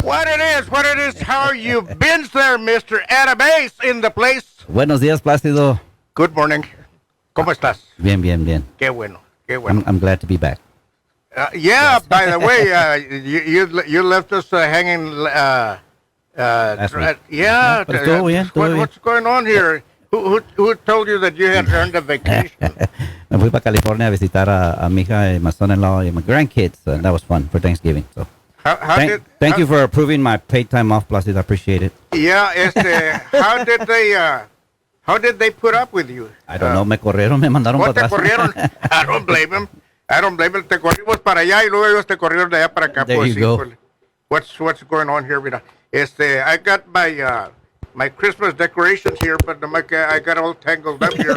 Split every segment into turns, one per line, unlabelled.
What it is, how you been there, Mr. Adabase in the place?
Buenos días, Placido.
Good morning. ¿Cómo estás?
Bien, bien, bien.
Qué bueno, qué bueno.
I'm glad to be back.
Yeah, by the way, you left us hanging.
Last week.
Yeah.
Pero estuvo bien, estuvo bien.
What's going on here? Who told you that you had earned a vacation?
Me fui para California a visitar a mi hija, my son-in-law, and my grandkids, and that was fun for Thanksgiving. So, thank you for approving my paid time off, Placido. I appreciate it.
Yeah, how did they put up with you?
I don't know, me corrieron, me mandaron para atrás.
¿Te corrieron? I don't blame them. Te corrimos para allá y luego ellos te corrieron de allá para acá.
There you go.
What's going on here, mira? I got my Christmas decorations here, but I got all tangled up here.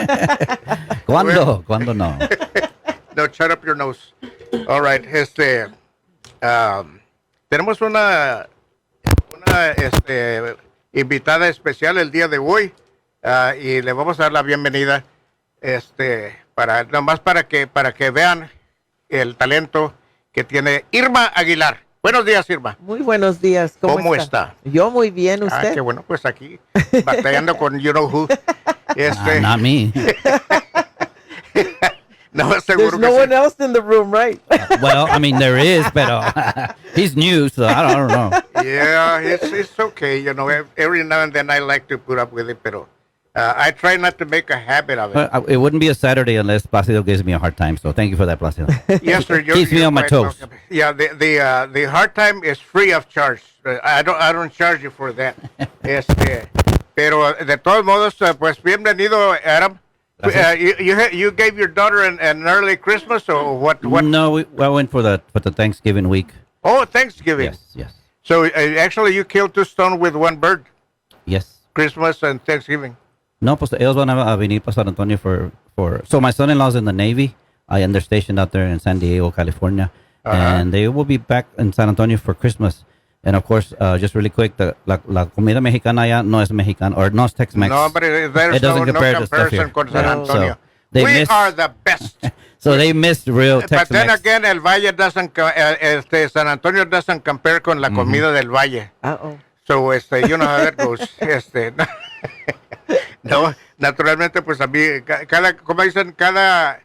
¿Cuándo no?
No, shut up your nose. All right, tenemos una invitada especial el día de hoy y le vamos a dar la bienvenida nomás para que vean el talento que tiene Irma Aguilar. Buenos días, Irma.
Muy buenos días.
¿Cómo está?
Yo muy bien, ¿usted?
Qué bueno, pues aquí, batallando con you know who.
Not me.
No, seguro
There's no one else in the room, right?
Well, I mean, there is, but he's new, so I don't know.
Yeah, it's okay. You know, every now and then I like to put up with it, pero I try not to make a habit of it.
It wouldn't be a Saturday unless Placido gives me a hard time, so thank you for that, Placido.
Yes, sir.
Keeps me on my toes.
Yeah, the hard time is free of charge. I don't charge you for that. Pero de todos modos, pues bienvenido, Adam. You gave your daughter an early Christmas or what?
No, I went for the Thanksgiving week.
Oh, Thanksgiving.
Yes.
So actually, you killed two stones with one bird.
Yes.
Christmas and Thanksgiving.
No, pues ellos van a venir para San Antonio for. So my son-in-law's in the Navy, and they're stationed out there in San Diego, California, and they will be back in San Antonio for Christmas. And of course, just really quick, la comida mexicana allá no es mexicana or no es Tex-Mex.
No, but there's no comparison con San Antonio.
So
we are the best.
So they missed real Tex-Mex.
But then again, el Valle San Antonio doesn't compare con la comida del Valle.
Uh-oh.
So, you know how that goes. No, naturalmente, pues a mí, como dicen, cada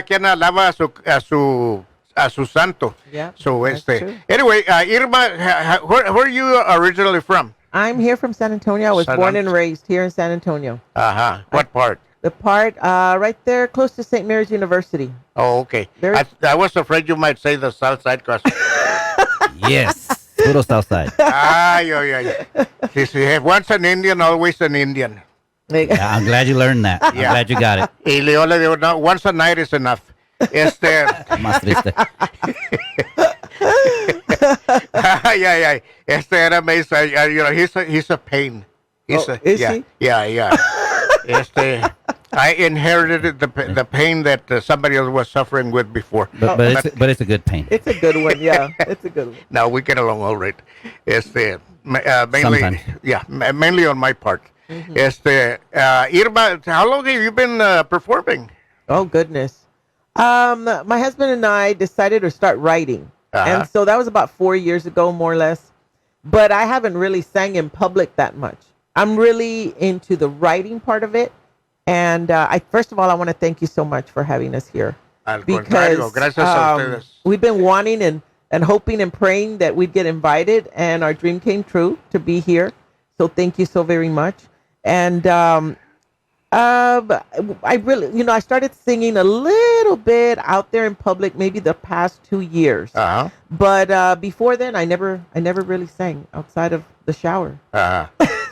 quien alaba a su santo.
Yeah,
so,
that's true.
Anyway, Irma, where are you originally from?
I'm here from San Antonio. I was born and raised here in San Antonio.
What part?
The part right there close to St. Mary's University.
Oh, okay. I was afraid you might say the south side because...
Yes, puro south side.
Ay. Once an Indian, always an Indian.
Yeah, I'm glad you learned that. I'm glad you got it.
Y Leo le digo, no, once a night is enough.
Más triste.
Ay. Era he's a pain.
Is he?
Yeah. I inherited the pain that somebody else was suffering with before.
But it's a good pain.
It's a good one, yeah. It's a good one.
No, we get along all right. Mainly,
Sometimes.
Yeah, mainly on my part.
Mm-hmm.
Irma, how long have you been performing?
Oh, goodness. My husband and I decided to start writing. And so that was about 4 years ago, more or less. But I haven't really sang in public that much. I'm really into the writing part of it. And first of all, I want to thank you so much for having us here. Because we've been wanting and hoping and praying that we'd get invited. And our dream came true to be here. So thank you so very much. And I really, I started singing a little bit out there in public, maybe the past 2 years. But before then, I never really sang outside of the shower.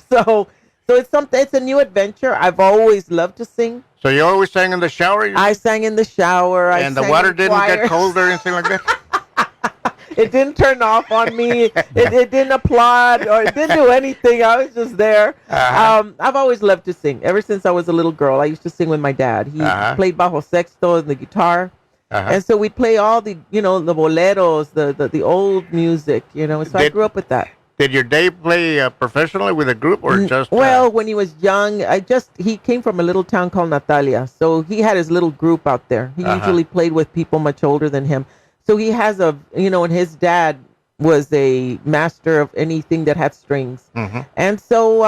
So it's a new adventure. I've always loved to sing.
So you always sang in the shower?
I sang in the shower.
And the water didn't get cold or anything like that?
It didn't turn off on me. It didn't applaud or it didn't do anything. I was just there. I've always loved to sing. Ever since I was a little girl, I used to sing with my dad. He played bajo sexto and the guitar. And so we'd play all the, the boleros, the old music, So I grew up with that.
Did your dad play professionally with a group or just?
Well, when he was young, he came from a little town called Natalia. So he had his little group out there. He usually played with people much older than him. So he has and his dad was a master of anything that had strings. And so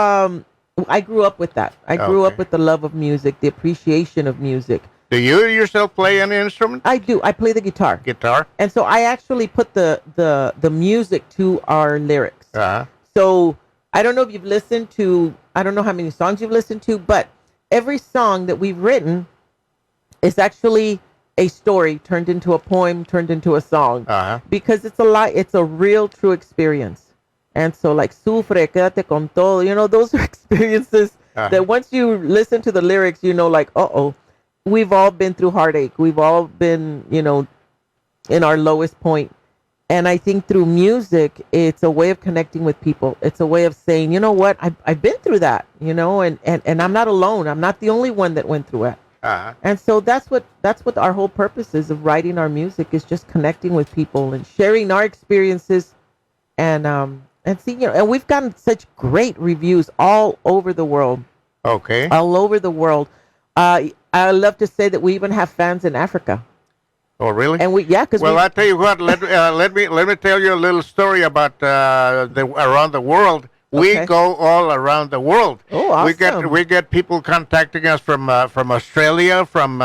I grew up with that. I grew up with the love of music, the appreciation of music.
Do you yourself play any instrument?
I do. I play the guitar.
Guitar?
And so I actually put the music to our lyrics. So I don't know if you've listened to, I don't know how many songs you've listened to, but every song that we've written is actually a story turned into a poem, turned into a song. Because it's a real, true experience. And so like, sufre, quédate con todo, you know, those are experiences that once you listen to the lyrics, you know, like, uh-oh, we've all been through heartache. We've all been, you know, in our lowest point. And I think through music, it's a way of connecting with people. It's a way of saying, you know what, I've been through that, you know, and I'm not alone. I'm not the only one that went through it. And so that's what our whole purpose is of writing our music, is just connecting with people and sharing our experiences and see, you know, and we've gotten such great reviews all over the world.
Okay.
All over the world. I love to say that we even have fans in Africa.
Oh, really?
And because
I tell you what. Let me tell you a little story about around the world. We go all around the world.
Oh, awesome.
We get people contacting us from Australia, from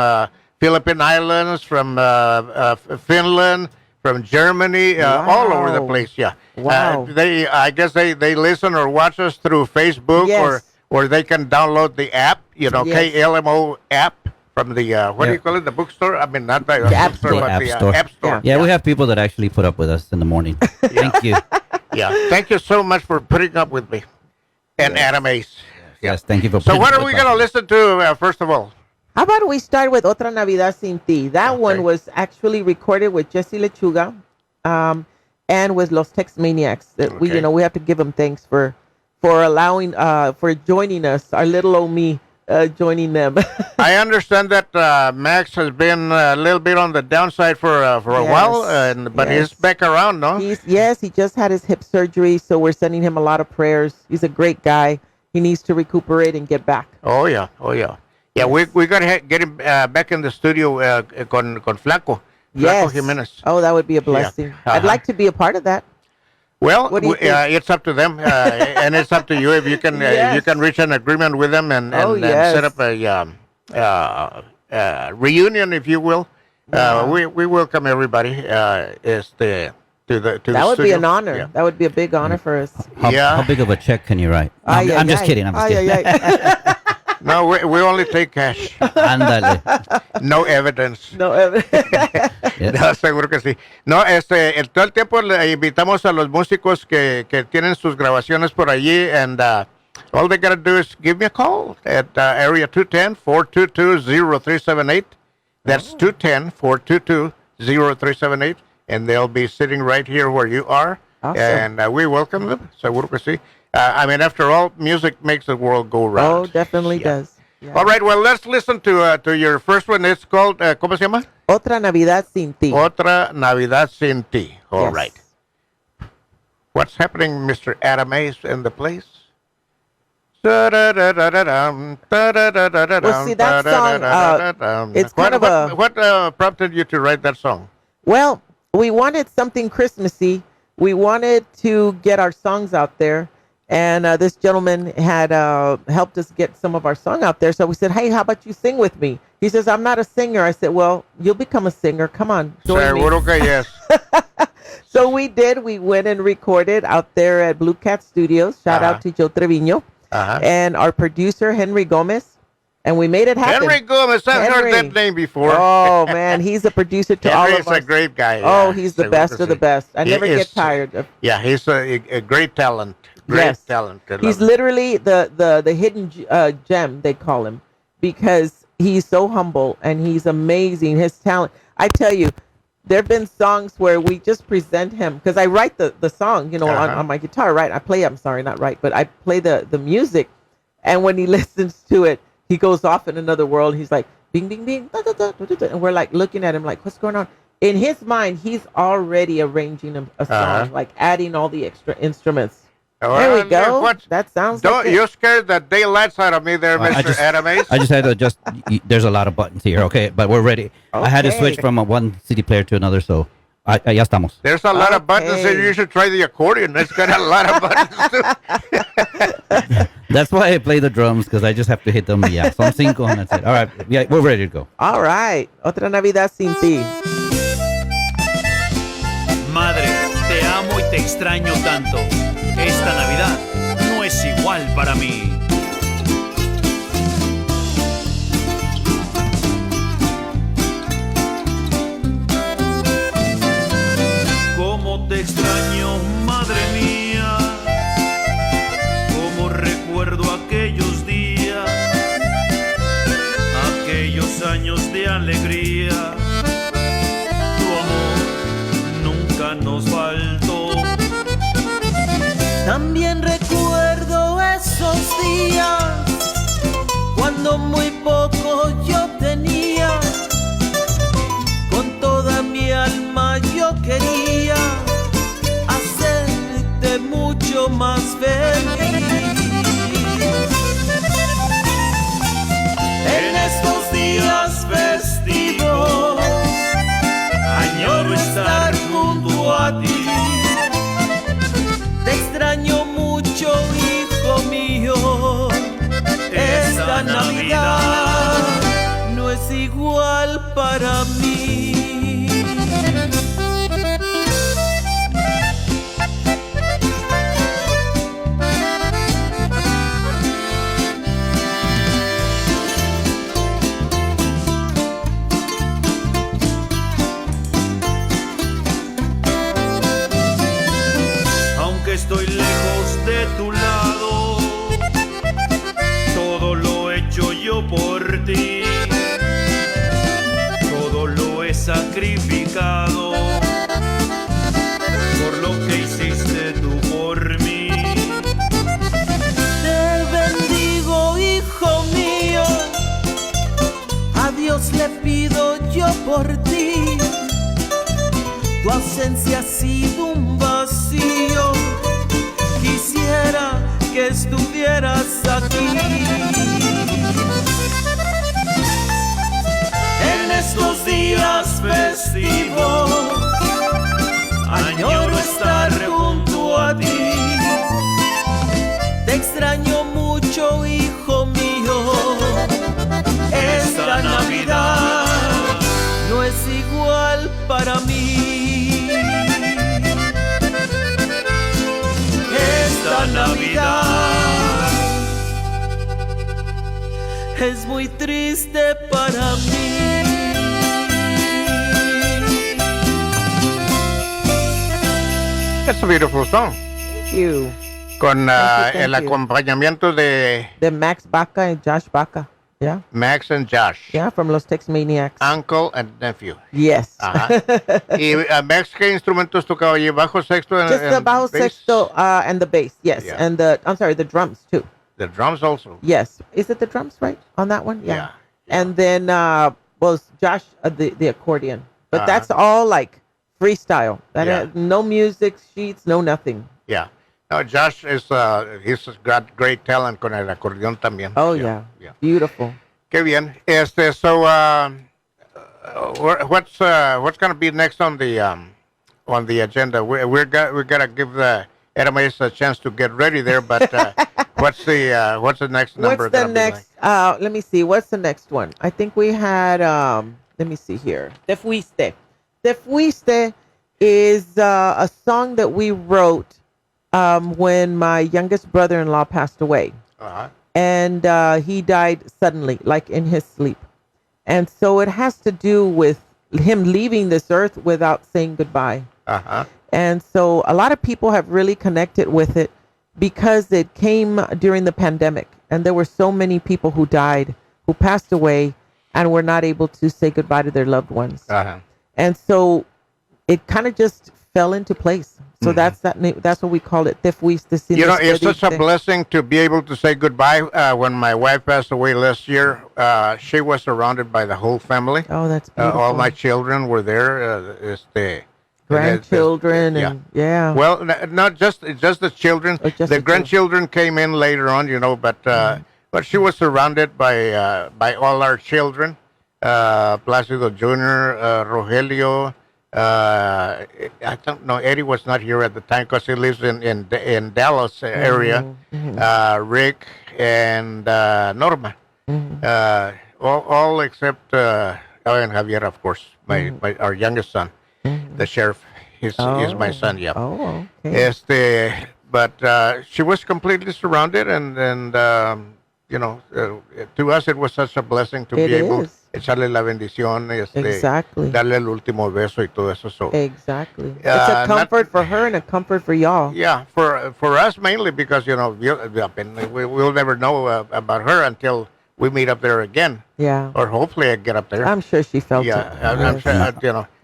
Philippine Islands, from Finland, from Germany, all over the place. Yeah.
Wow.
I guess they listen or watch us through Facebook, or they can download the app. You know, KLMO app. From the, what do you call it, the bookstore? I mean, not the
App
bookstore,
Store.
but the App Store.
Yeah, we have people that actually put up with us in the morning. Thank you.
Yeah, thank you so much for putting up with me. And Adam Ace.
Yes, thank you for
So what are we going to listen to, first of all?
How about we start with Otra Navidad Sin Ti? That one was actually recorded with Jesse Lechuga and with Los Tex Maniacs. We, you know, we have to give them thanks for allowing, for joining us, our little old me. Joining them.
I understand that Max has been a little bit on the downside for a while, but he's back around, no?
He just had his hip surgery, so we're sending him a lot of prayers. He's a great guy. He needs to recuperate and get back.
Oh yeah. Yeah, we got to get him back in the studio con Flaco Jimenez.
Oh, that would be a blessing.
Yeah.
I'd like to be a part of that.
Well, it's up to them, and it's up to you if you can you can reach an agreement with them and set up a reunion, if you will. We welcome everybody. To the
that would
studio.
Be an honor. Yeah. That would be a big honor for us.
How big of a check can you write? I'm just kidding.
No, we only take cash.
Ándale.
No evidence.
No evidence.
No, seguro que sí. No, todo el tiempo le invitamos a los músicos que tienen sus grabaciones por allí, and all they gotta do is give me a call at area 210-422-0378. That's 210-422-0378, and they'll be sitting right here where you are.
Awesome.
And we welcome them. Seguro que sí. I mean, after all, music makes the world go round.
Oh, definitely does. Yeah.
All right, well, let's listen to your first one. It's called, ¿cómo se llama?
Otra Navidad Sin Ti.
Otra Navidad Sin Ti. All right. What's happening, Mr. Adam Ace in the place?
Well, see, that song, it's kind of
What prompted you to write that song?
Well, we wanted something Christmassy. We wanted to get our songs out there. And this gentleman had helped us get some of our song out there. So we said, hey, how about you sing with me? He says, I'm not a singer. I said, well, you'll become a singer. Come on, join me.
Seguro que yes.
So we did. We went and recorded out there at Blue Cat Studios. Shout out to Joe Trevino. And our producer, Henry Gomez. And we made it happen.
Henry Gomez. I've heard that name before.
Oh, man. He's a producer to all of us.
Henry's a great guy.
Oh, he's the best of the best. I never get tired of.
Yeah, he's a great talent. Great talent.
He's literally the hidden gem, they call him, because he's so humble and he's amazing. His talent. I tell you, there have been songs where we just present him, because I write the song, you know, on my guitar, right? I play the music. And when he listens to it, he goes off in another world. He's like, bing, bing, bing, da, da, da, da, da, and we're like looking at him like, what's going on? In his mind, he's already arranging a song, like adding all the extra instruments. There we go. That sounds
Don't you scare the daylights out of me there, Mr. Adam Ace?
I just had to there's a lot of buttons here, okay, but we're ready. I had to switch from one CD player to another, so Ya estamos.
There's a lot of buttons,
Okay.
and you should try the accordion. It's got a lot of buttons too.
That's why I play the drums, because I just have to hit them. Yeah, son 5 and that's it. All right, yeah, we're ready to go.
All right. Otra Navidad sin ti.
Madre, te amo y te extraño tanto. Esta Navidad no es igual para mí. Cómo te extraño, madre mía. Cómo recuerdo aquellos días, aquellos años de alegría. Tu amor nunca nos faltó.
También recuerdo esos días cuando muy poco yo tenía. Con toda mi alma yo quería hacerte mucho más feliz. En estos días festivos añoro estar junto a ti. Te extraño mucho, hijo mío. Esta Navidad no es igual para mí.
Aunque estoy lejos de tu lado, todo lo he hecho yo por ti. Todo lo he sacrificado por lo que hiciste tú por mí.
Te bendigo, hijo mío. A Dios le pido yo por ti. Tu ausencia ha sido un vacío. Quisiera que estuvieras aquí. En estos días festivos añoro estar junto a ti. Te extraño mucho, hijo mío. Esta Navidad no es igual para mí. Esta Navidad es muy triste para mí.
It's a beautiful song.
Thank you.
Con
Thank
el
you.
acompañamiento de
De Max Baca and Josh Baca. Yeah.
Max and Josh.
Yeah, from Los Tex Maniacs.
Uncle and nephew.
Yes.
Ajá. ¿Y Max qué instrumentos tocaba allí? ¿Bajo, sexto?
Just the bajo
bass?
sexto and the bass. Yes.
Yeah.
And the drums too.
The drums also.
Yes. Is it the drums, right? On that one?
Yeah.
And then was Josh the accordion. But
Uh-huh.
that's all like freestyle. That
Yeah.
has no music sheets, no nothing.
Yeah. No, Josh is he's got great talent con el acordeón también.
Oh yeah. Beautiful.
Qué bien. So what's going to be next on the agenda? We're gonna give the Hermes a chance to get ready there, but what's the next number?
What's the
gonna be
next? Let me see. What's the next one? I think we had. Let me see here. Te Fuiste. Te Fuiste is a song that we wrote when my youngest brother-in-law passed away,
Uh-huh.
and he died suddenly, like in his sleep, and so it has to do with him leaving this earth without saying goodbye.
Uh-huh.
And so a lot of people have really connected with it because it came during the pandemic, and there were so many people who died, who passed away, and were not able to say goodbye to their loved ones.
Uh-huh.
And so it kind of just fell into place. So that's what we call it. Te fuiste sin
You know, it's such a
despedirte.
blessing to be able to say goodbye. When my wife passed away last year, she was surrounded by the whole family.
Oh, that's beautiful.
All my children were there.
Grandchildren
Yeah.
and yeah.
Well, not just the children.
Oh, just
the
the
grandchildren came in later on, but she was surrounded by all our children. Placido Jr., Rogelio, I don't know. Eddie was not here at the time because he lives in Dallas area. Rick and Norma, all except and Javier, of course, our youngest son, the sheriff. Is my son. Yeah.
Oh, okay.
But she was completely surrounded, and to us it was such a blessing to be able echarle la bendición,
Exactly.
darle el último beso y todo eso. So
exactly, it's a comfort for her and a comfort for y'all.
yeah, for us mainly because we'll never know about her until we meet up there again.
Yeah.
Or hopefully I get up there.
I'm sure she felt
yeah,
it.
I'm sure.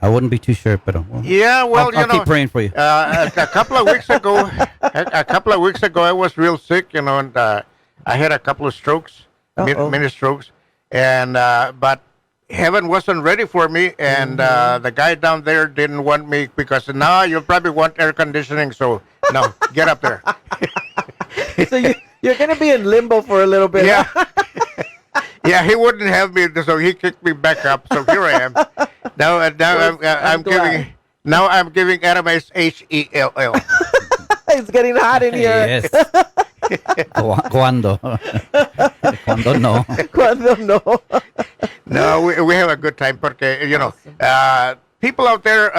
I wouldn't be too sure, but
Yeah, well,
I'll keep praying for you.
A couple of weeks ago, I was real sick, and I had a couple of strokes, mini strokes, and but heaven wasn't ready for me, and the guy down there didn't want me because now you'll probably want air conditioning, so no, get up there.
So you're gonna be in limbo for a little bit.
Yeah. Yeah, he wouldn't have me, so he kicked me back up. So here I am. Now I'm giving Adam HELL.
It's getting hot in here.
Yes. Cuando? Cuando no?
Cuando no?
No, we have a good time porque people out there,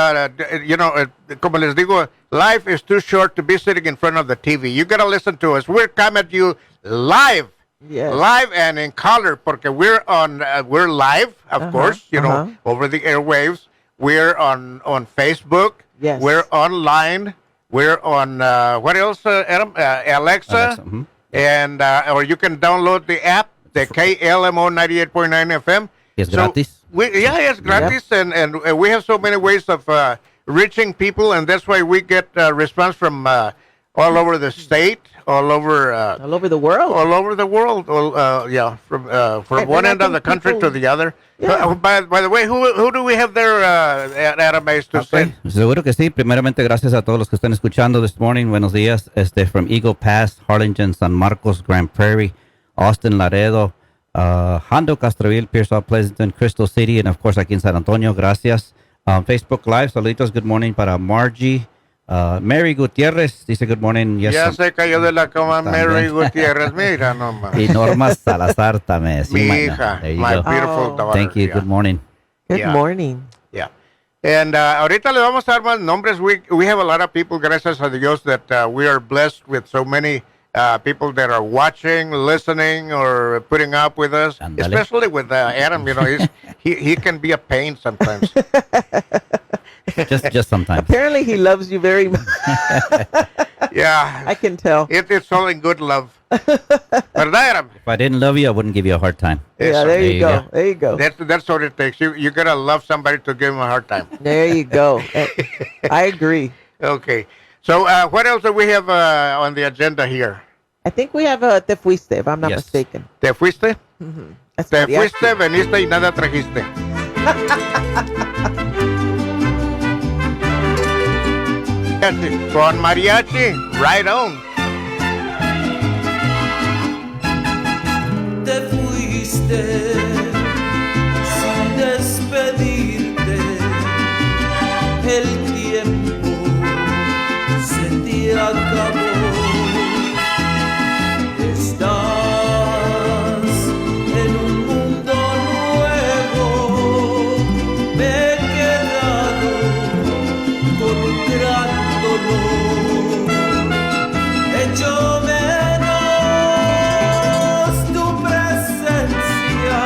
como les digo, life is too short to be sitting in front of the TV. You gotta listen to us. We're coming at you live.
Yes.
Live and in color, porque we're live, of course, over the airwaves. We're on Facebook.
Yes.
We're online. We're on what else, Adam? Alexa. And or you can download the app, the KLMO 98.9 FM.
It's gratis.
It's gratis, and we have so many ways of reaching people, and that's why we get response from all over the state. All over
the world.
All over the world. From one end of the country to the other.
Yeah.
By the way, who do we have there at Adam to say?
Seguro que sí. Primeramente, gracias a todos los que están escuchando this morning. Buenos días. From Eagle Pass, Harlingen, San Marcos, Grand Prairie, Austin, Laredo, Hondo, Castroville, Pearsall, Pleasanton, Crystal City, and of course aquí en San Antonio. Gracias. Facebook Live, saluditos, good morning para Margie. Mary Gutierrez dice good morning. Yes,
ya se cayó de la cama Mary Gutierrez, mira nomás.
Y Norma Salazar también.
Mi hija, my beautiful daughter.
Thank you, good morning.
Good morning.
Yeah. And ahorita le vamos a dar más nombres. We have a lot of people, gracias a Dios, that we are blessed with so many people that are watching, listening, or putting up with us.
Andale.
Especially with Adam, he can be a pain sometimes.
Just sometimes.
Apparently he loves you very much.
Yeah.
I can tell.
It's all in good love. ¿Verdad, Adam?
If I didn't love you, I wouldn't give you a hard time.
Yeah, there you go. There you go.
That's what it takes. You gotta love somebody to give them a hard time.
There you go. I agree.
Okay. So what else do we have on the agenda here?
I think we have Te Fuiste, if I'm not mistaken.
¿Te fuiste?
That's
Te
mariachi.
fuiste, veniste y nada trajiste. Con mariachi, right on.
Te fuiste sin despedirte, el tiempo se te acabó. Estás en un mundo nuevo, me he quedado con un gran dolor. Echo menos tu presencia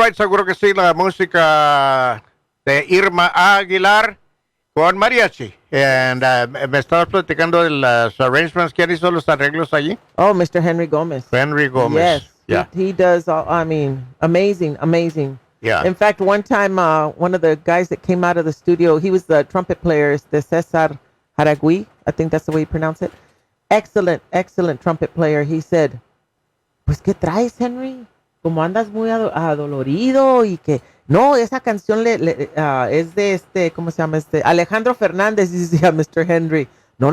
right, seguro que sí, la música de Irma Aguilar con mariachi. And me estabas platicando de los arrangements. ¿Quién hizo los arreglos allí?
Oh, Mr. Henry Gomez.
Henry Gomez.
Yes.
Yeah.
He does, amazing, amazing.
Yeah.
In fact, one time, one of the guys that came out of the studio, he was the trumpet player, the Cesar Haragui. I think that's the way you pronounce it. Excellent, excellent trumpet player. He said, pues, ¿qué traes, Henry? Como andas muy adolorido y que... No, esa canción es de ¿cómo se llama? Alejandro Fernández, decía Mr. Henry. No,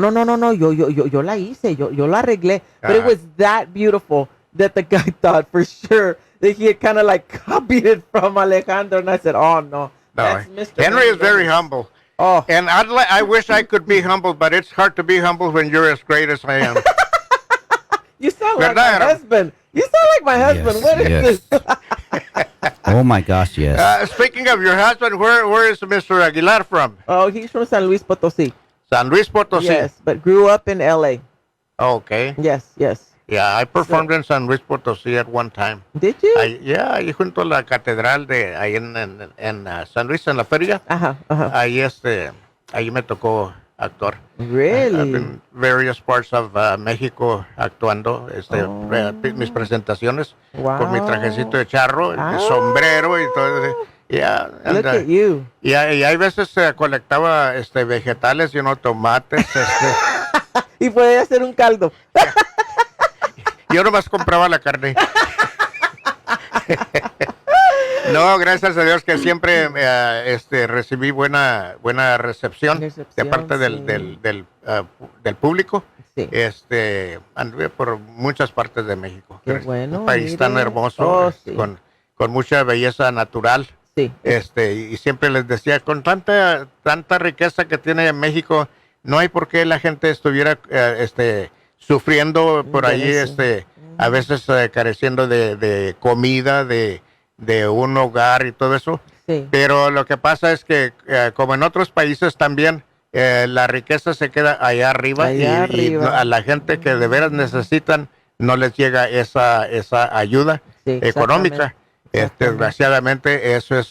yo la hice, yo la arreglé. But it was that beautiful that the guy thought for sure that he had kind of like copied it from Alejandro. And I said, oh, no. That's Mr.
Henry is very humble.
Oh.
And I wish I could be humble, but it's hard to be humble when you're as great as I am.
You sound like my husband. You sound like my husband.
Yes,
What is this?
Oh my gosh, yes.
Speaking of your husband, where is Mr. Aguilar from?
Oh, he's from San Luis Potosí.
San Luis Potosí.
Yes, but grew up in L.A.
Okay.
Yes.
Yeah, I performed in San Luis Potosí at one time.
Did you?
Ahí junto a la catedral de ahí en San Luis, en la feria.
Ajá.
Ahí me tocó actuar.
Really?
I've been various parts of México actuando, mis presentaciones con mi trajecito de charro, mi sombrero y todo. Yeah,
Look at you.
Y hay veces colectaba vegetales, tomates.
Y puede hacer un caldo.
Yo nomás compraba la carne. No, gracias a Dios que siempre recibí buena recepción de parte del público.
Sí.
Anduve por muchas partes de México.
Qué bueno,
Un país
mire.
tan hermoso,
Oh, sí.
con mucha belleza natural.
Sí.
Y siempre les decía, con tanta riqueza que tiene México, no hay por qué la gente estuviera sufriendo por allí, a veces careciendo de comida, de un hogar y todo eso.
Sí.
Pero lo que pasa es que, como en otros países también, la riqueza se queda allá arriba, y a la gente que de veras necesitan no les llega esa ayuda económica. Desgraciadamente, eso es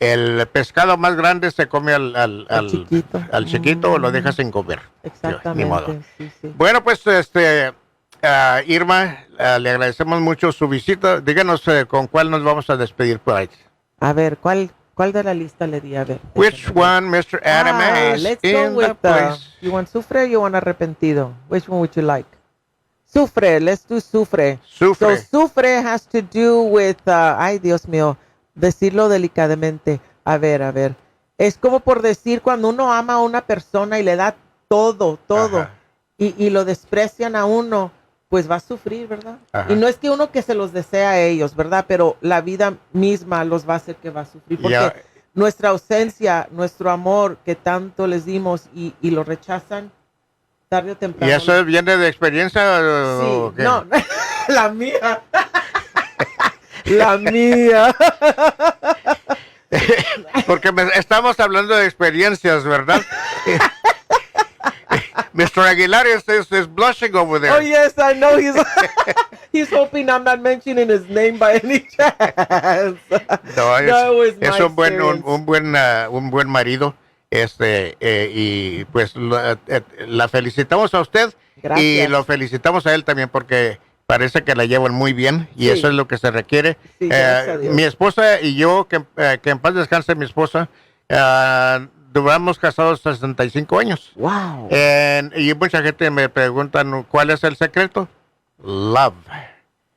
el pescado más grande, se come al chiquito o lo deja sin comer.
Exactamente.
Ni modo.
Sí.
Bueno, pues Irma, le agradecemos mucho su visita. Díganos con cuál nos vamos a despedir por ahí.
A ver, ¿cuál de la lista le di? A ver.
Which one, Mr. Adam is
let's go
in the
with
place?
you want sufre or you want arrepentido? Which one would you like? Sufre, let's do sufre.
Sufre.
So sufre has to do with, ay Dios mío, decirlo delicadamente. A ver. Es como por decir cuando uno ama a una persona y le da todo,
Ajá.
y lo desprecian a uno, pues va a sufrir, ¿verdad?
Ajá.
Y no es que uno que se los desea a ellos, ¿verdad? Pero la vida misma los va a hacer que va a sufrir. Porque nuestra ausencia, nuestro amor que tanto les dimos y lo rechazan, tarde o temprano.
¿Y eso viene de experiencia?
Sí,
¿o qué?
no, la mía. La mía.
Porque estamos hablando de experiencias, ¿verdad? Mr. Aguilar is blushing over there.
Oh, yes, I know. He's hoping I'm not mentioning his name by any chance.
No,
it was
es
my
un buen
experience.
un buen marido. Y pues la felicitamos a usted.
Gracias.
Y lo felicitamos a él también porque parece que la llevan muy bien y
Sí.
eso es lo que se requiere.
Sí, gracias a Dios.
Mi esposa y yo, que en paz descanse mi esposa, duramos casados 65 años.
Wow.
Y mucha gente me preguntan cuál es el secreto. Love.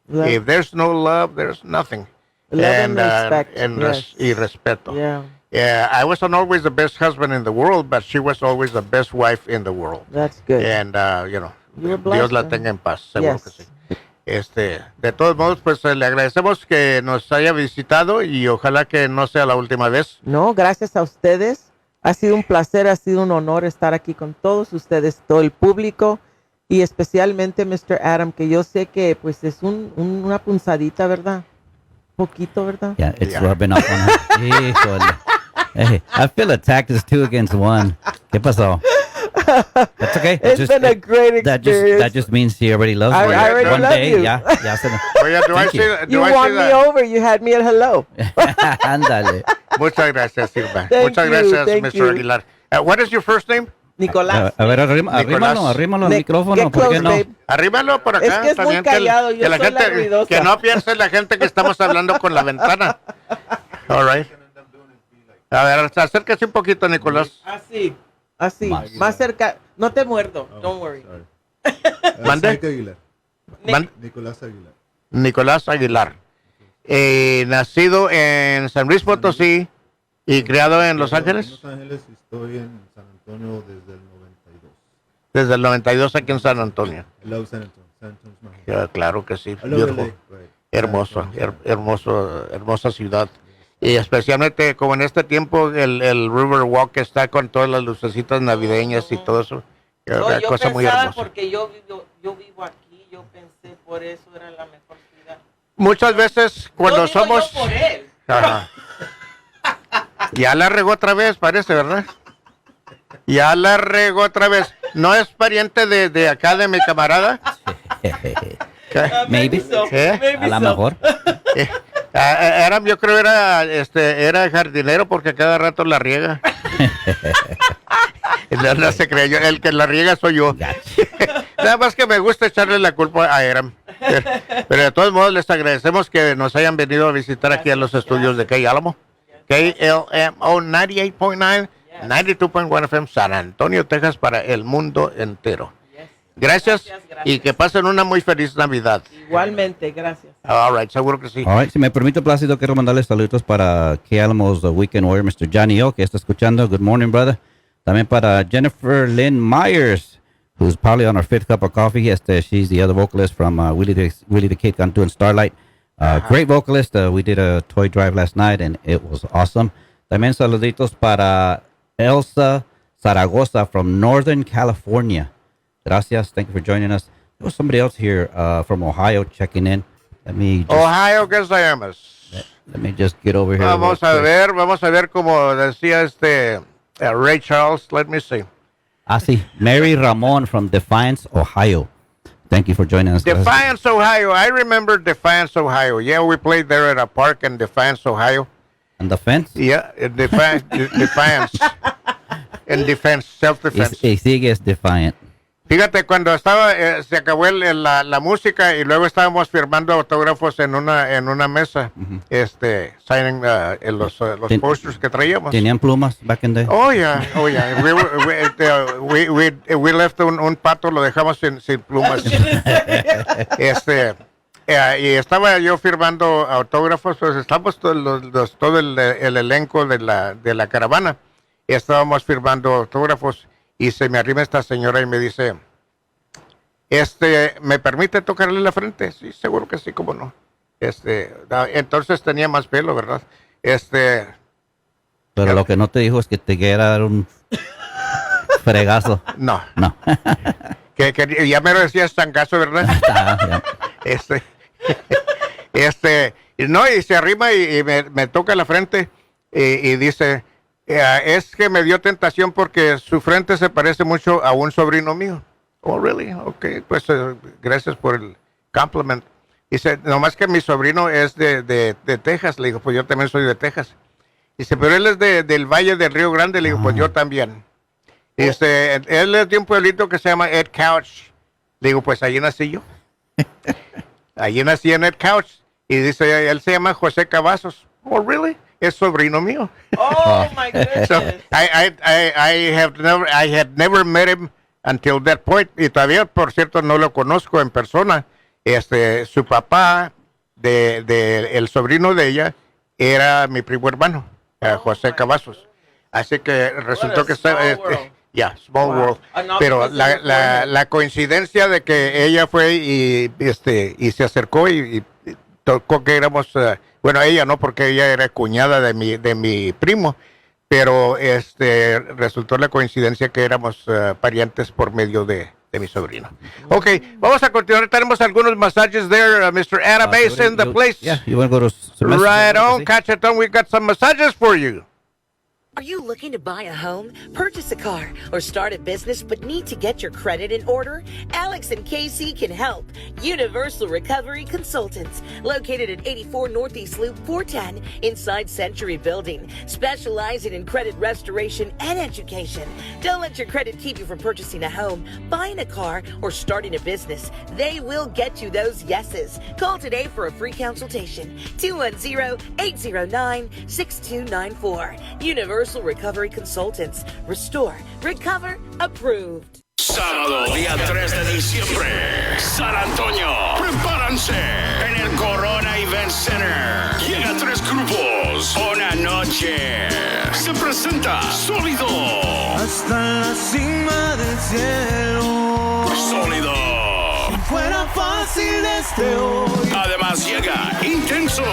Love.
If there's no love, there's nothing.
Love and respect. Yes.
Y respeto.
Yeah,
I wasn't always the best husband in the world, but she was always the best wife in the world.
that's good.
And,
You were blessed,
Dios la
then.
tenga en paz, seguro
Yes.
que sí. De todos modos, pues le agradecemos que nos haya visitado y ojalá que no sea la última vez.
No, gracias a ustedes. Ha sido un placer, ha sido un honor estar aquí con todos ustedes, todo el público y especialmente Mr. Adam, que yo sé que pues es una punzadita, ¿verdad? Poquito, ¿verdad?
Yeah, it's rubbing off on her. Híjole. Hey, I feel attacked as 2 against 1. ¿Qué pasó? That's okay.
It's been a great
That
experience.
just means he already loves
I
you.
already
One
love
day,
you.
ya se
Oye, do I
Thank
see
you.
that?
You
Do I
won
see
me
that?
over. You had me at hello.
Ándale.
Muchas gracias, Irma.
Thank
Muchas
you,
gracias,
thank
Mr.
you.
Aguilar. What is your first name?
Nicolás.
A ver,
Nicolás.
arrímalo al
Nick,
micrófono,
get
¿por qué
close,
no?
babe.
Arríbalo por acá.
Es que es muy
también,
callado, yo
la
soy la
gente,
ruidosa.
que no piense la gente que estamos hablando con la ventana. All right. A ver, acérquese un poquito, Nicolás.
Así, más cerca. No te muerdo, don't worry.
Mande.
Aguilar. Nicolás Aguilar.
Nicolás Aguilar. Nacido en San Luis Potosí y criado en Los Ángeles.
En Los Ángeles estoy en San Antonio desde el 92.
Desde el 92 aquí en San Antonio.
I love San Antonio. San Antonio's my home.
Ya, claro que sí.
I love
Beautiful.
LA, right.
Hermoso,
San Antonio.
hermosa ciudad. Y especialmente como en este tiempo el River Walk está con todas las lucecitas navideñas y todo eso. Una
yo
cosa muy
pensaba
hermosa.
porque yo vivo aquí, yo pensé por eso era la mejor ciudad.
Muchas veces cuando
Yo digo
somos...
yo por él.
Ajá. Ya la regó otra vez, parece, ¿verdad? Ya la regó otra vez. ¿No es pariente de acá de mi camarada? ¿Qué?
Maybe.
¿Eh?
A lo mejor.
Yo creo era jardinero porque cada rato la riega. No se cree, el que la riega soy yo. Nada más que me gusta echarle la culpa a Aram. Pero de todos modos les agradecemos que nos hayan venido a visitar aquí a los estudios de KLMO. KLMO 98.9, 92.1 FM, San Antonio, Texas, para el mundo entero. Gracias y que pasen una muy feliz Navidad.
Igualmente, gracias.
All right, seguro que sí.
All right, si me permite, Placido, quiero mandarle saludos para KLMO's Weekend Warrior, Mr. Johnny O, que está escuchando. Good morning, brother. También para Jennifer Lynn Myers, who's probably on her fifth cup of coffee. She's the other vocalist from Willie the Kid Cantu and Starlight. Great vocalist. We did a toy drive last night, and it was awesome. También saluditos para Elsa Zaragoza from Northern California. Gracias. Thank you for joining us. There was somebody else here from Ohio checking in. Let me just get over here.
Vamos a ver como decía Ray Charles. Let me see.
Sí. Mary Ramon from Defiance, Ohio. Thank you for joining us.
Defiance, Ohio. I remember Defiance, Ohio. Yeah, we played there at a park in Defiance, Ohio.
And the fence?
Yeah, Defiance. In defense, self-defense.
Y sigues Defiant.
Fíjate, cuando se acabó la música y luego estábamos firmando autógrafos en una mesa, signing los posters que traíamos.
¿Tenían plumas back in the day?
Oh, yeah. We left un pato, lo dejamos sin plumas. Y estaba yo firmando autógrafos, pues estamos todo el elenco de la caravana, y estábamos firmando autógrafos. Y se me arrima esta señora y me dice, ¿me permite tocarle la frente? Sí, seguro que sí, cómo no. Entonces tenía más pelo, ¿verdad?
Pero lo que no te dijo es que te quería dar un fregazo.
No. que ya me lo decía estancazo, ¿verdad? No, y se arrima y me toca la frente y dice... es que me dio tentación porque su frente se parece mucho a un sobrino mío. Oh, really? Okay, pues gracias por el compliment. Dice, nomás que mi sobrino es de Texas. Le digo, pues yo también soy de Texas. Dice, pero él es del Valle del Río Grande. Le digo, pues yo también. Dice, él es de un pueblito que se llama Ed Couch. Le digo, pues allí nací yo. Allí nací en Ed Couch. Y dice, él se llama José Cavazos. Oh, really? Es sobrino mío.
Oh my goodness.
So I had never met him until that point. Y todavía, por cierto, no lo conozco en persona. Su papá el sobrino de ella era mi primo hermano, José Cavazos. Así que resultó que está small world. Pero la coincidencia de que ella fue y se acercó y tocó que éramos bueno, ella no, porque ella era cuñada de mi primo, pero resultó la coincidencia que éramos parientes por medio de mi sobrino. Ok, vamos a continuar. Tenemos algunos masajes there, Mr. Adam Bass in the place.
Yeah, you want to go to
Right on, Cachetón, we got some massages for you.
Are you looking to buy a home, purchase a car, or start a business but need to get your credit in order? Alex and Casey can help. Universal Recovery Consultants, located at 84 Northeast Loop 410 inside Century Building, specializing in credit restoration and education. Don't let your credit keep you from purchasing a home, buying a car, or starting a business. They will get you those yeses. Call today for a free consultation. 210-809-6294. Universal Recovery Consultants. Restore, recover, approved.
Sábado, día 3 de diciembre, San Antonio. Prepárense en el Corona Event Center. Llega 3 grupos. Una noche. Se presenta Sólido.
Hasta la cima del cielo.
Sólido.
Si fuera fácil este hoy.
Además llega Intenso.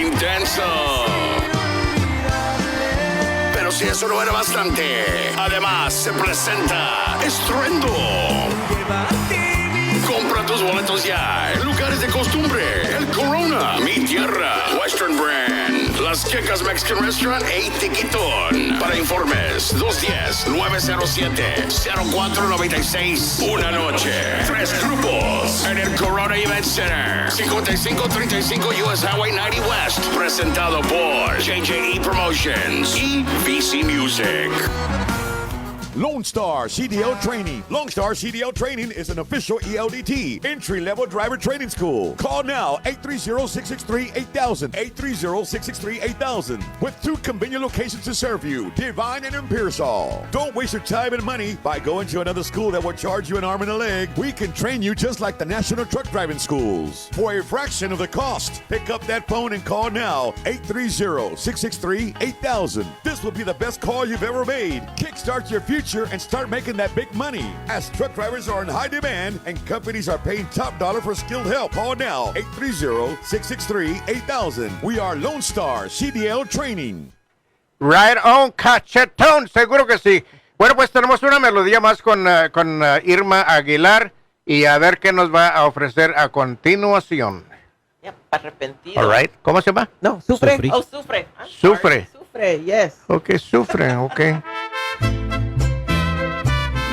Intenso. Pero si eso no era bastante, además se presenta Estruendo. Compra tus boletos ya en lugares de costumbre. El Corona, Mi Tierra, Western Brand, Las Quecas Mexican Restaurant e Tiquitón. Para informes, 210-907-0496. Una noche, 3 grupos en el Corona Event Center, 5535 US Highway 90 West. Presentado por JJE Promotions y VC Music.
Lone Star CDL Training. Lone Star CDL Training is an official ELDT, entry-level driver training school. Call now, 830-663-8000, 830-663-8000. With 2 convenient locations to serve you, Divine and Pearsall. Don't waste your time and money by going to another school that will charge you an arm and a leg. We can train you just like the national truck driving schools for a fraction of the cost. Pick up that phone and call now, 830-663-8000. This will be the best call you've ever made. Kickstart your future and start making that big money. As truck drivers are in high demand and companies are paying top dollar for skilled help. Call now, 830-663-8000. We are Lone Star CDL Training.
Right on, cachetón, seguro que sí. Bueno, pues tenemos una melodía más con Irma Aguilar y a ver qué nos va a ofrecer a continuación.
Arrepentido.
All right. ¿Cómo se llama?
No, sufre.
Sufrí.
Oh, sufre. I'm
Sufre.
sorry. Sufre, yes.
Ok, sufre, ok.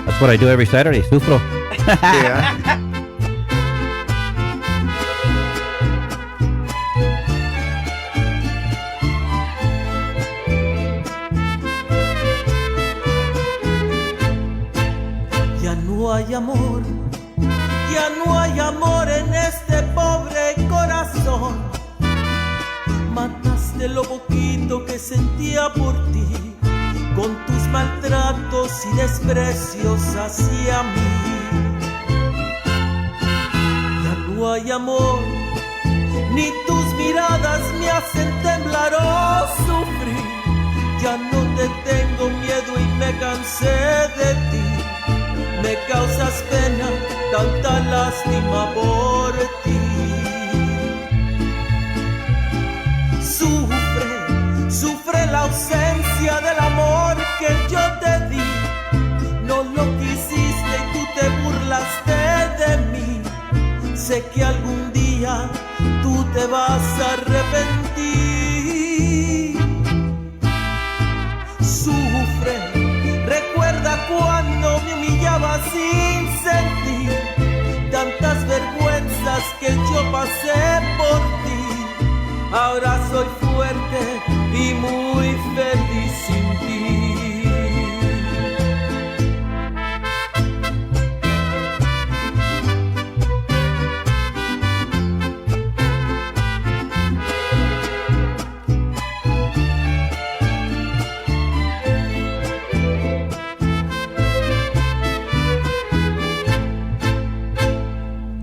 That's what I do every Saturday, sufro.
Yeah.
Ya no hay amor, ya no hay amor en este pobre corazón. Mataste lo poquito que sentía por ti, con tus maltratos y desprecios hacia mí. Ya no hay amor, ni tus miradas me hacen temblar o sufrir. Ya no te tengo miedo y me cansé de ti. Me causas pena, tanta lástima por ti. Sufre la ausencia del amor que yo te di. No lo quisiste y tú te burlaste de mí. Sé que algún día tú te vas a arrepentir. Sufre, recuerda cuando me humillaba sin sentir tantas vergüenzas que yo pasé por ti. Ahora soy fuerte y muy feliz sin ti.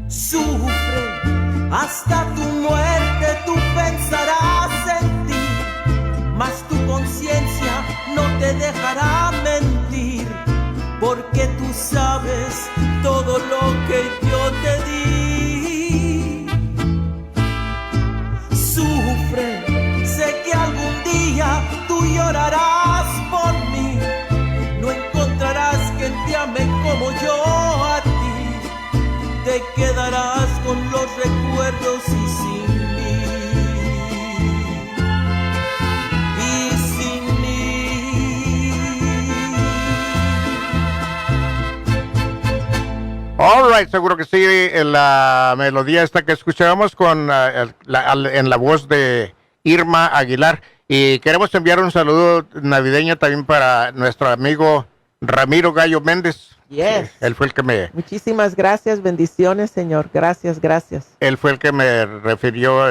Sufre hasta tu muerte, tú pensarás en ti, mas tu conciencia no te dejará mentir, porque tú sabes todo lo que yo te di. Sufre, sé que algún día tú llorarás por mí, no encontrarás quien te ame como yo a ti. Te quedarás con los recuerdos y sin mí.
All right, seguro que sí. La melodía esta que escuchábamos con en la voz de Irma Aguilar. Y queremos enviar un saludo navideño también para nuestro amigo Ramiro Gallo Méndez.
Yes.
Él fue el que me...
Muchísimas gracias, bendiciones, Señor. Gracias, gracias.
Él fue el que me refirió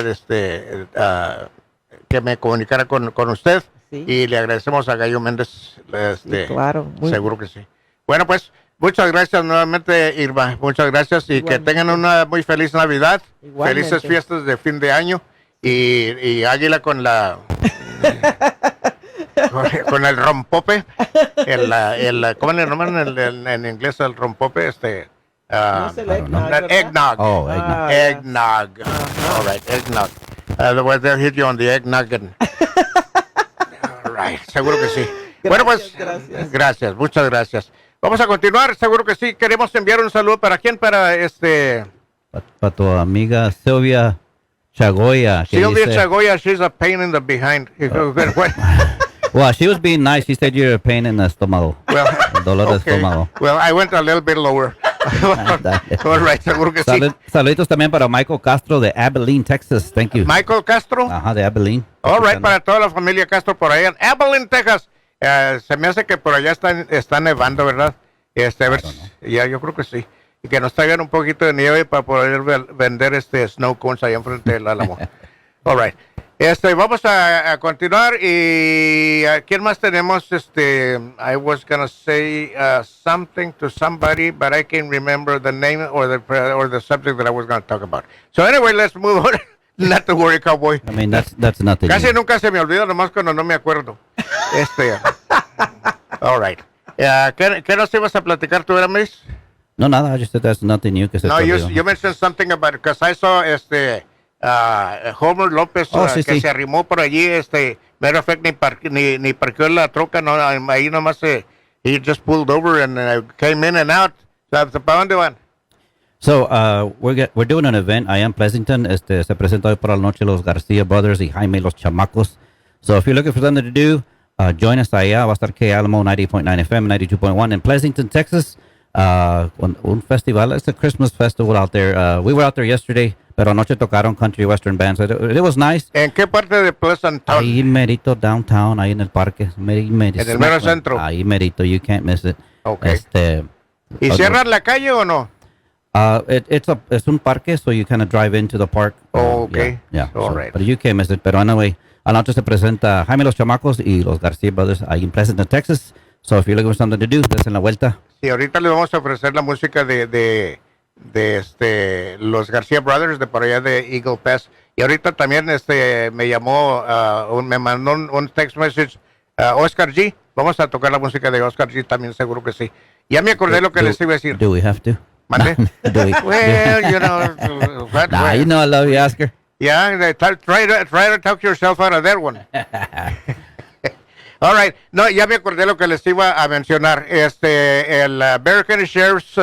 que me comunicara con usted.
Sí.
Y le agradecemos a Gallo Méndez.
Sí, claro.
Seguro que sí. Bueno, pues, muchas gracias nuevamente, Irma. Muchas gracias y
Igualmente.
que tengan una muy feliz Navidad.
Igualmente.
Felices fiestas de fin de año. Y Águila con la... con el rompope. ¿Cómo le llaman en inglés el rompope?
No sé, el eggnog, ¿verdad?
Eggnog.
Oh, eggnog.
Eggnog. All right, eggnog. Otherwise they'll hit you on the eggnog. All right, seguro que sí. Bueno, pues, gracias, muchas gracias. Vamos a continuar, seguro que sí. Queremos enviar un saludo para quién, para
Para tu amiga Silvia Chagoya. que
Silvia
dice-
Chagoya. She's a pain in the behind.
Well, she was being nice. She said you're a pain in the estómago.
Well,
Dolor de
okay.
estómago.
Well, I went a little bit lower. All right, seguro que sí.
Saluditos también para Michael Castro de Abilene, Texas. Thank you.
Michael Castro.
Ajá, de Abilene.
All right, para toda la familia Castro por allá en Abilene, Texas. Se me hace que por allá está nevando, ¿verdad? A ver, ya yo creo que sí. Y que nos traigan un poquito de nieve para poder vender snow cones allá enfrente del Álamo. All right. Vamos a continuar y ¿quién más tenemos? I was gonna say something to somebody, but I can't remember the name or the subject that I was gonna talk about. So anyway, let's move on. Not to worry, cowboy.
I mean, that's nothing.
Casi nunca se me olvida, nomás cuando no me acuerdo. All right. ¿Qué nos ibas a platicar tú, Aramis?
No, nada. I just said that's nothing new. Que se
No,
te
you
olvidó.
mentioned something about it, because I saw Homer López
Sí,
que
sí.
se arrimó por allí, matter of fact, ni parqueó la troca, no, ahí nomás he just pulled over and came in and out. ¿Para dónde van?
So, we're doing an event allá en Pleasanton. Se presenta hoy por la noche los García Brothers y Jaime los Chamacos. So, if you're looking for something to do, join us allá. Va a estar KLMO 90.9 FM, 92.1 in Pleasanton, Texas. Un festival. It's a Christmas festival out there. We were out there yesterday, pero anoche tocaron country western bands. It was nice.
¿En qué parte de Pleasanton?
Ahí merito downtown, ahí en el parque.
En el mero centro.
Ahí merito, you can't miss it.
Okay. ¿Y cierran la calle o no?
It's un parque, so you kind of drive into the park.
Oh, okay.
Yeah.
All
So,
right.
but you can't miss it. Pero anyway, anoche se presenta Jaime los Chamacos y los García Brothers ahí en Pleasanton, Texas. So if you're looking for something to do, en la vuelta.
Sí, ahorita les vamos a ofrecer la música de los García Brothers de por allá de Eagle Pass. Y ahorita también me llamó, me mandó un text message Oscar G. Vamos a tocar la música de Oscar G también, seguro que sí. Ya me acordé lo que les iba a decir.
Do we have to?
¿Mande?
Do we?
Well, you know.
Nah, you know I love you, Oscar.
Yeah, try to talk yourself out of that one. All right. No, ya me acordé lo que les iba a mencionar. El Bexar County Sheriff's,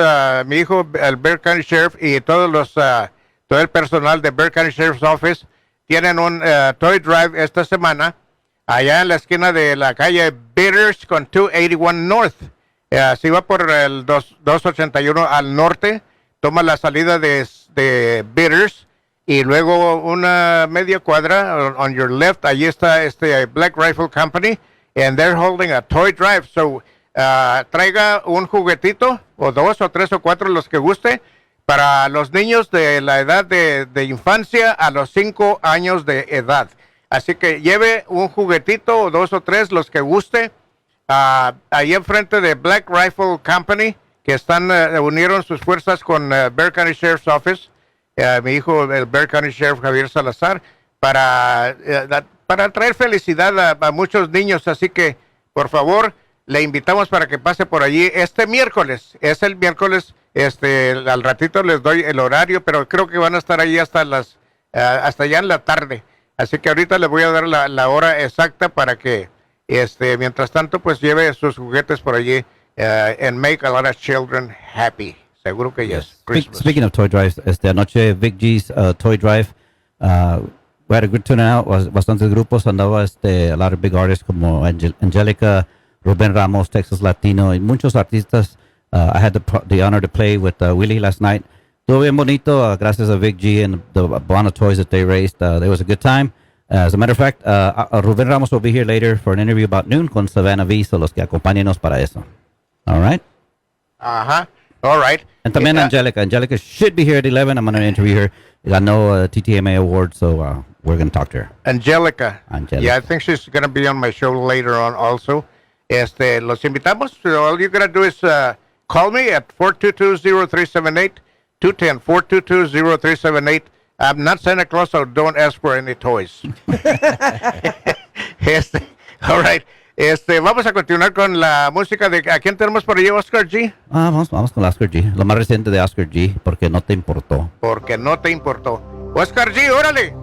mi hijo, el Bexar County Sheriff y todo el personal de Bexar County Sheriff's Office tienen un toy drive esta semana allá en la esquina de la calle Bitters con 281 North. Si va por el 281 al norte, toma la salida de Bitters y luego una media cuadra on your left, allí está Black Rifle Company. And they're holding a toy drive. So, traiga un juguetito, o 2 o 3 o 4, los que guste, para los niños de la edad de infancia a los 5 años de edad. Así que lleve un juguetito, o 2 o 3, los que guste, ahí enfrente de Black Rifle Company, que unieron sus fuerzas con Bexar County Sheriff's Office, mi hijo, el Bexar County Sheriff Javier Salazar, para traer felicidad a muchos niños. Así que, por favor, le invitamos para que pase por allí este miércoles. Es el miércoles, al ratito les doy el horario, pero creo que van a estar ahí hasta ya en la tarde. Así que ahorita les voy a dar la hora exacta para que, mientras tanto, pues lleve sus juguetes por allí and make a lot of children happy. Seguro que yes. Christmas.
Speaking of toy drives, anoche Vic G's toy drive, we had a good turnout, bastantes grupos, andaba a lot of big artists como Angelica, Rubén Ramos, Texas Latino, y muchos artistas I had the honor to play with Willie last night. Estuvo bien bonito, gracias a Vic G and the amount of toys that they raised. It was a good time. As a matter of fact, Ruben Ramos will be here later for an interview about noon con Savannah V, so los que acompáñenos para eso. All right?
Uh-huh. All right.
And también Angelica. Angelica should be here at 11. I'm going to interview her. Got no TTMA award, so we're going to talk to her.
Angelica.
Angelica.
Yeah, I think she's going to be on my show later on also. Los invitamos. All you got to do is call me at 422-0378, 210-422-0378. I'm not Santa Claus, so don't ask for any toys. All right. Vamos a continuar con la música de... ¿A quién tenemos por ahí, Oscar G?
Vamos con Oscar G. Lo más reciente de Oscar G, porque no te importó.
Porque no te importó. Oscar G, órale.